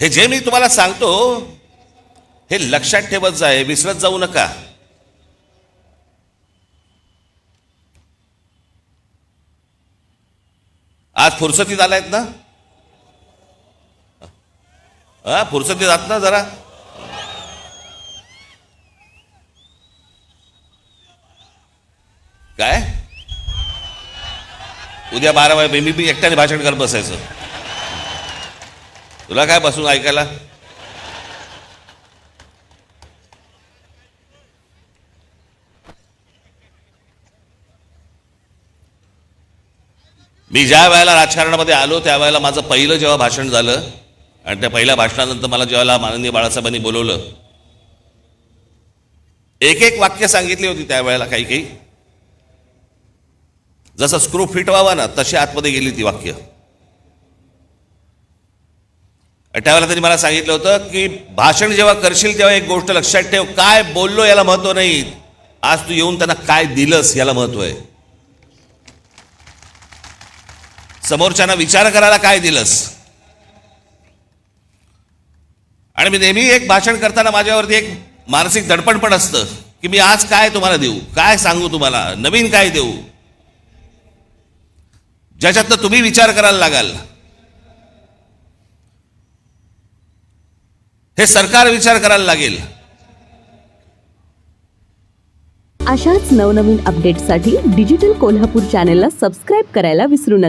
हे जे मी तुम्हाला सांगतो हे लक्षात ठेवत जाय, विसरत जाऊ नका. आज फुरसतीत आलायत ना? फुरसतीत आहात ना जरा? काय उद्या 12 वाजे मी एकट्याने भाषण करत बसायचं? तुला काय बसून ऐकायला? मी ज्या वेळेला राजकारणामध्ये आलो त्यावेळेला माझं पहिलं जेव्हा भाषण झालं आणि त्या पहिल्या भाषणानंतर मला जेव्हा माननीय बाळासाहेबांनी बोलवलं, एक एक वाक्य सांगितली होती त्यावेळेला. काही काही जसं स्क्रू फिट व्हावा ना तशी आतमध्ये गेली ती वाक्य. त्यावेळेला त्यांनी मला सांगितलं होतं की भाषण जेव्हा करशील तेव्हा एक गोष्ट लक्षात ठेव, काय बोललो याला महत्व नाही, आज तू येऊन त्यांना काय दिलंस याला महत्व आहे. समोरच्यांना विचार करायला काय दिलंस. आणि मी नेहमी एक भाषण करताना माझ्यावरती एक मानसिक दडपण पण असतं की मी आज काय तुम्हाला देऊ, काय सांगू तुम्हाला, नवीन काय देऊ, ज्याच्यातनं तुम्ही विचार करायला लागाल. हे सरकार विचार करायला लागेल. अशाच नवनवीन अपडेट्ससाठी डिजिटल कोल्हापूर चॅनेलला सबस्क्राईब करायला विसरू नका.